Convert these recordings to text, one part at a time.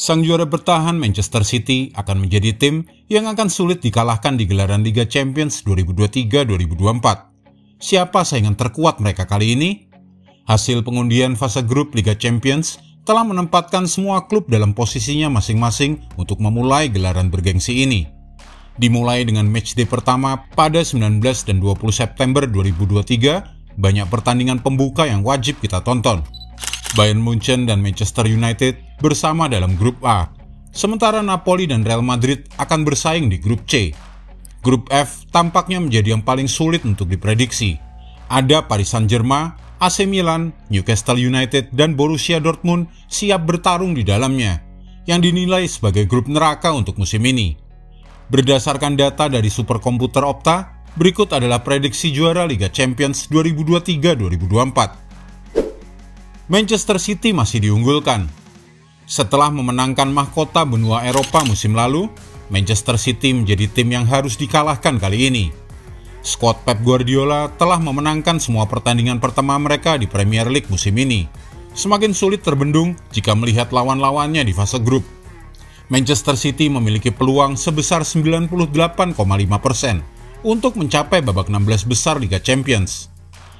Sang juara bertahan Manchester City akan menjadi tim yang akan sulit dikalahkan di gelaran Liga Champions 2023-2024. Siapa saingan terkuat mereka kali ini? Hasil pengundian fase grup Liga Champions telah menempatkan semua klub dalam posisinya masing-masing untuk memulai gelaran bergengsi ini. Dimulai dengan matchday pertama pada 19 dan 20 September 2023, banyak pertandingan pembuka yang wajib kita tonton. Bayern Munchen dan Manchester United bersama dalam grup A, sementara Napoli dan Real Madrid akan bersaing di grup C. Grup F tampaknya menjadi yang paling sulit untuk diprediksi. Ada Paris Saint-Germain, AC Milan, Newcastle United, dan Borussia Dortmund siap bertarung di dalamnya, yang dinilai sebagai grup neraka untuk musim ini. Berdasarkan data dari superkomputer Opta, berikut adalah prediksi juara Liga Champions 2023-2024. Manchester City masih diunggulkan. Setelah memenangkan mahkota benua Eropa musim lalu, Manchester City menjadi tim yang harus dikalahkan kali ini. Skuad Pep Guardiola telah memenangkan semua pertandingan pertama mereka di Premier League musim ini. Semakin sulit terbendung jika melihat lawan-lawannya di fase grup. Manchester City memiliki peluang sebesar 98,5% untuk mencapai babak 16 besar Liga Champions.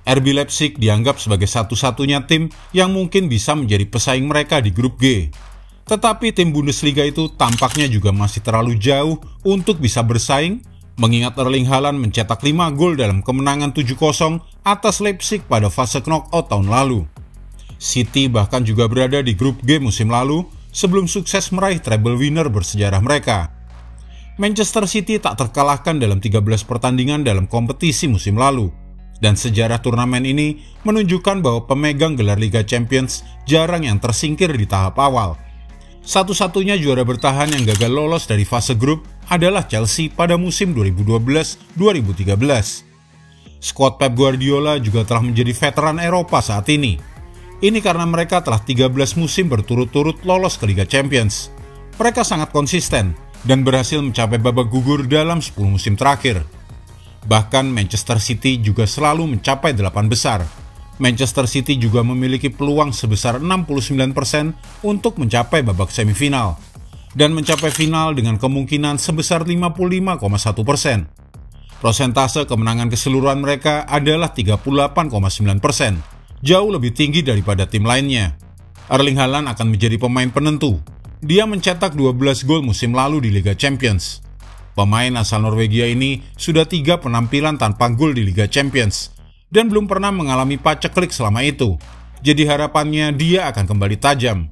RB Leipzig dianggap sebagai satu-satunya tim yang mungkin bisa menjadi pesaing mereka di grup G. Tetapi tim Bundesliga itu tampaknya juga masih terlalu jauh untuk bisa bersaing, mengingat Erling Haaland mencetak 5 gol dalam kemenangan 7-0 atas Leipzig pada fase knockout tahun lalu. City bahkan juga berada di grup G musim lalu sebelum sukses meraih treble winner bersejarah mereka. Manchester City tak terkalahkan dalam 13 pertandingan dalam kompetisi musim lalu. Dan sejarah turnamen ini menunjukkan bahwa pemegang gelar Liga Champions jarang yang tersingkir di tahap awal. Satu-satunya juara bertahan yang gagal lolos dari fase grup adalah Chelsea pada musim 2012-2013. Skuad Pep Guardiola juga telah menjadi veteran Eropa saat ini. Ini karena mereka telah 13 musim berturut-turut lolos ke Liga Champions. Mereka sangat konsisten dan berhasil mencapai babak gugur dalam 10 musim terakhir. Bahkan Manchester City juga selalu mencapai 8 besar. Manchester City juga memiliki peluang sebesar 69% untuk mencapai babak semifinal dan mencapai final dengan kemungkinan sebesar 55,1%. Persentase kemenangan keseluruhan mereka adalah 38,9%, jauh lebih tinggi daripada tim lainnya. Erling Haaland akan menjadi pemain penentu. Dia mencetak 12 gol musim lalu di Liga Champions. Pemain asal Norwegia ini sudah 3 penampilan tanpa gol di Liga Champions dan belum pernah mengalami paceklik selama itu. Jadi harapannya dia akan kembali tajam.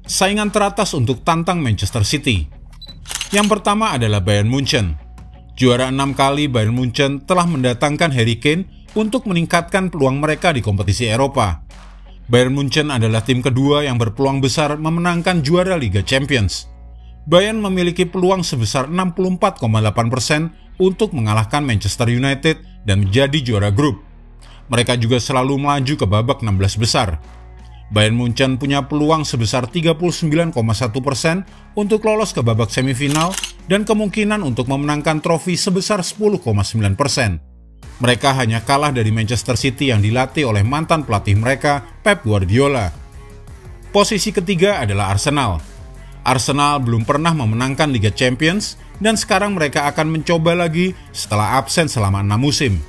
Saingan teratas untuk tantang Manchester City. Yang pertama adalah Bayern Munchen. Juara 6 kali Bayern Munchen telah mendatangkan Harry Kane untuk meningkatkan peluang mereka di kompetisi Eropa. Bayern Munchen adalah tim kedua yang berpeluang besar memenangkan juara Liga Champions. Bayern memiliki peluang sebesar 64,8% untuk mengalahkan Manchester United dan menjadi juara grup. Mereka juga selalu melaju ke babak 16 besar. Bayern Munchen punya peluang sebesar 39,1% untuk lolos ke babak semifinal dan kemungkinan untuk memenangkan trofi sebesar 10,9%. Mereka hanya kalah dari Manchester City yang dilatih oleh mantan pelatih mereka, Pep Guardiola. Posisi ketiga adalah Arsenal. Arsenal belum pernah memenangkan Liga Champions dan sekarang mereka akan mencoba lagi setelah absen selama 6 musim.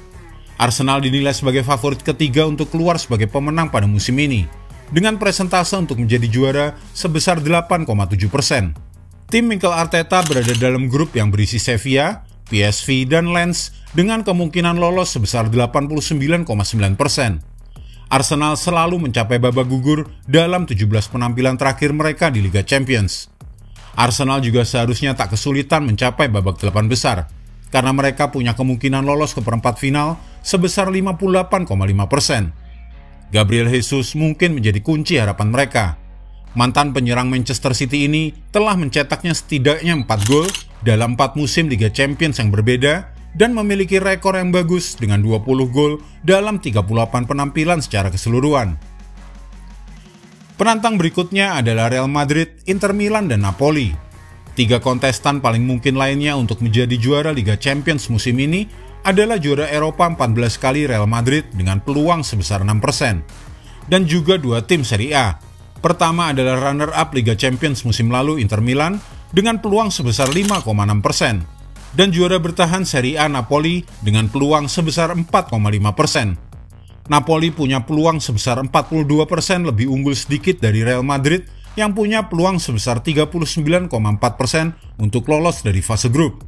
Arsenal dinilai sebagai favorit ketiga untuk keluar sebagai pemenang pada musim ini, dengan presentase untuk menjadi juara sebesar 8,7%. Tim Mikel Arteta berada dalam grup yang berisi Sevilla, PSV, dan Lens dengan kemungkinan lolos sebesar 89,9%. Arsenal selalu mencapai babak gugur dalam 17 penampilan terakhir mereka di Liga Champions. Arsenal juga seharusnya tak kesulitan mencapai babak 8 besar, karena mereka punya kemungkinan lolos ke perempat final sebesar 58,5%. Gabriel Jesus mungkin menjadi kunci harapan mereka. Mantan penyerang Manchester City ini telah mencetaknya setidaknya 4 gol dalam 4 musim Liga Champions yang berbeda, dan memiliki rekor yang bagus dengan 20 gol dalam 38 penampilan secara keseluruhan. Penantang berikutnya adalah Real Madrid, Inter Milan, dan Napoli. 3 kontestan paling mungkin lainnya untuk menjadi juara Liga Champions musim ini adalah juara Eropa 14 kali Real Madrid dengan peluang sebesar 6%, dan juga 2 tim Serie A, Pertama adalah runner-up Liga Champions musim lalu Inter Milan dengan peluang sebesar 5,6%, dan juara bertahan Serie A Napoli dengan peluang sebesar 4,5%. Napoli punya peluang sebesar 42% lebih unggul sedikit dari Real Madrid yang punya peluang sebesar 39,4% untuk lolos dari fase grup.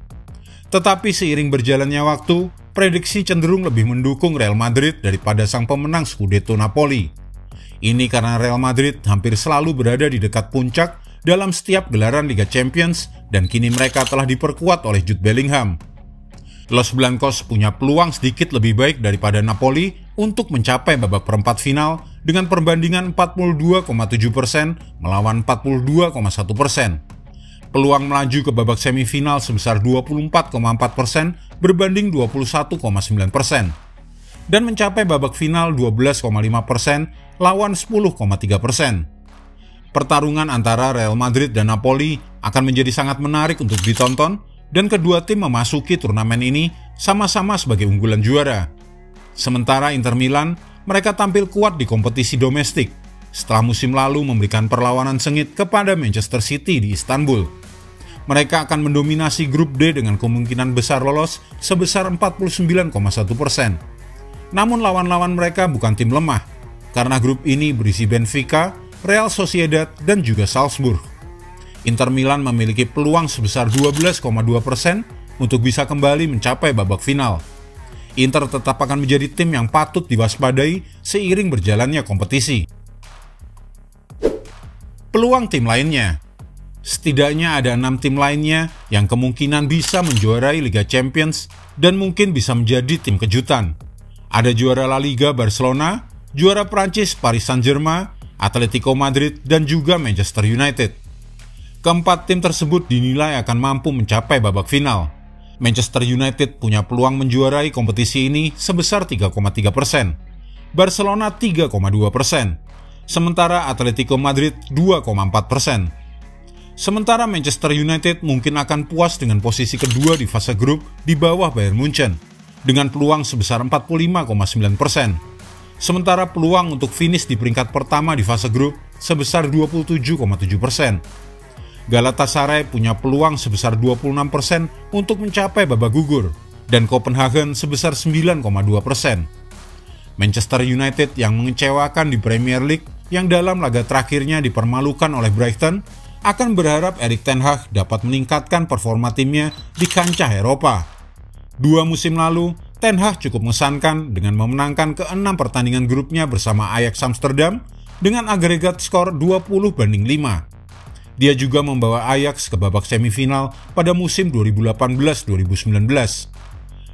Tetapi seiring berjalannya waktu, prediksi cenderung lebih mendukung Real Madrid daripada sang pemenang Scudetto Napoli. Ini karena Real Madrid hampir selalu berada di dekat puncak dalam setiap gelaran Liga Champions dan kini mereka telah diperkuat oleh Jude Bellingham. Los Blancos punya peluang sedikit lebih baik daripada Napoli untuk mencapai babak perempat final dengan perbandingan 42,7% melawan 42,1%. Peluang melaju ke babak semifinal sebesar 24,4% berbanding 21,9%. Dan mencapai babak final 12,5% lawan 10,3%. Pertarungan antara Real Madrid dan Napoli akan menjadi sangat menarik untuk ditonton dan kedua tim memasuki turnamen ini sama-sama sebagai unggulan juara. Sementara Inter Milan, mereka tampil kuat di kompetisi domestik setelah musim lalu memberikan perlawanan sengit kepada Manchester City di Istanbul. Mereka akan mendominasi grup D dengan kemungkinan besar lolos sebesar 49,1%. Namun lawan-lawan mereka bukan tim lemah, karena grup ini berisi Benfica, Real Sociedad, dan juga Salzburg. Inter Milan memiliki peluang sebesar 12,2% untuk bisa kembali mencapai babak final. Inter tetap akan menjadi tim yang patut diwaspadai seiring berjalannya kompetisi. Peluang tim lainnya. Setidaknya ada 6 tim lainnya yang kemungkinan bisa menjuarai Liga Champions dan mungkin bisa menjadi tim kejutan. Ada juara La Liga Barcelona, juara Prancis Paris Saint-Germain, Atletico Madrid, dan juga Manchester United. Keempat tim tersebut dinilai akan mampu mencapai babak final. Manchester United punya peluang menjuarai kompetisi ini sebesar 3,3%, Barcelona 3,2%, sementara Atletico Madrid 2,4%. Sementara Manchester United mungkin akan puas dengan posisi kedua di fase grup di bawah Bayern Munchen, dengan peluang sebesar 45,9%. Sementara peluang untuk finish di peringkat pertama di fase grup sebesar 27,7%. Galatasaray punya peluang sebesar 26% untuk mencapai babak gugur, dan Copenhagen sebesar 9,2%. Manchester United yang mengecewakan di Premier League yang dalam laga terakhirnya dipermalukan oleh Brighton akan berharap Erik ten Hag dapat meningkatkan performa timnya di kancah Eropa. 2 musim lalu, Ten Hag cukup mengesankan dengan memenangkan ke-6 pertandingan grupnya bersama Ajax Amsterdam dengan agregat skor 20-5. Dia juga membawa Ajax ke babak semifinal pada musim 2018-2019.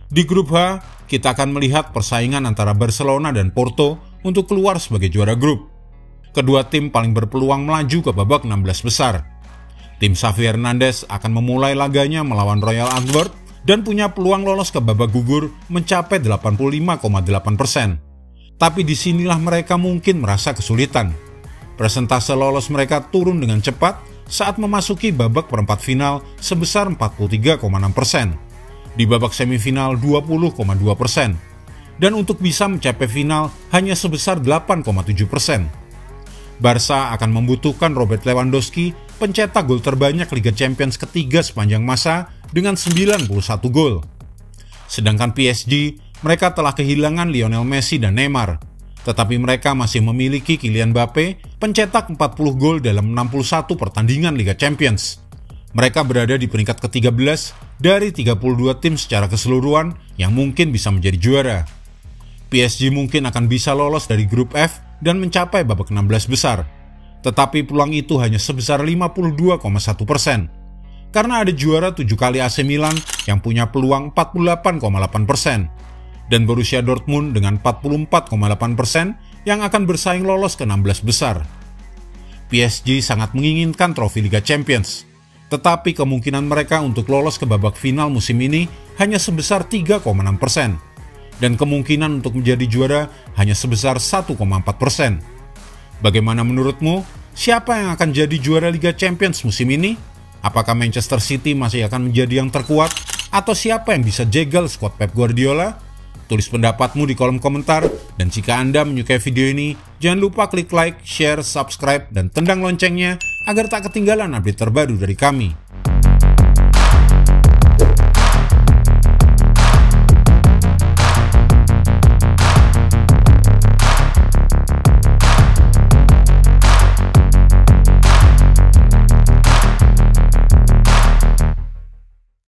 Di grup H, kita akan melihat persaingan antara Barcelona dan Porto untuk keluar sebagai juara grup. Kedua tim paling berpeluang melaju ke babak 16 besar. Tim Xavi Hernandez akan memulai laganya melawan Royal Antwerp dan punya peluang lolos ke babak gugur mencapai 85,8%. Tapi disinilah mereka mungkin merasa kesulitan. Persentase lolos mereka turun dengan cepat saat memasuki babak perempat final sebesar 43,6%. Di babak semifinal 20,2%. Dan untuk bisa mencapai final hanya sebesar 8,7%. Barca akan membutuhkan Robert Lewandowski, pencetak gol terbanyak Liga Champions ketiga sepanjang masa dengan 91 gol. Sedangkan PSG, mereka telah kehilangan Lionel Messi dan Neymar, tetapi mereka masih memiliki Kylian Mbappe, pencetak 40 gol dalam 61 pertandingan Liga Champions. Mereka berada di peringkat ke-13 dari 32 tim secara keseluruhan yang mungkin bisa menjadi juara. PSG mungkin akan bisa lolos dari grup F dan mencapai babak 16 besar. Tetapi peluang itu hanya sebesar 52,1%. Karena ada juara 7 kali AC Milan yang punya peluang 48,8%. Dan Borussia Dortmund dengan 44,8% yang akan bersaing lolos ke 16 besar. PSG sangat menginginkan trofi Liga Champions. Tetapi kemungkinan mereka untuk lolos ke babak final musim ini hanya sebesar 3,6%. Dan kemungkinan untuk menjadi juara hanya sebesar 1,4%. Bagaimana menurutmu? Siapa yang akan jadi juara Liga Champions musim ini? Apakah Manchester City masih akan menjadi yang terkuat? Atau siapa yang bisa jegal skuad Pep Guardiola? Tulis pendapatmu di kolom komentar, dan jika Anda menyukai video ini, jangan lupa klik like, share, subscribe, dan tendang loncengnya agar tak ketinggalan update terbaru dari kami.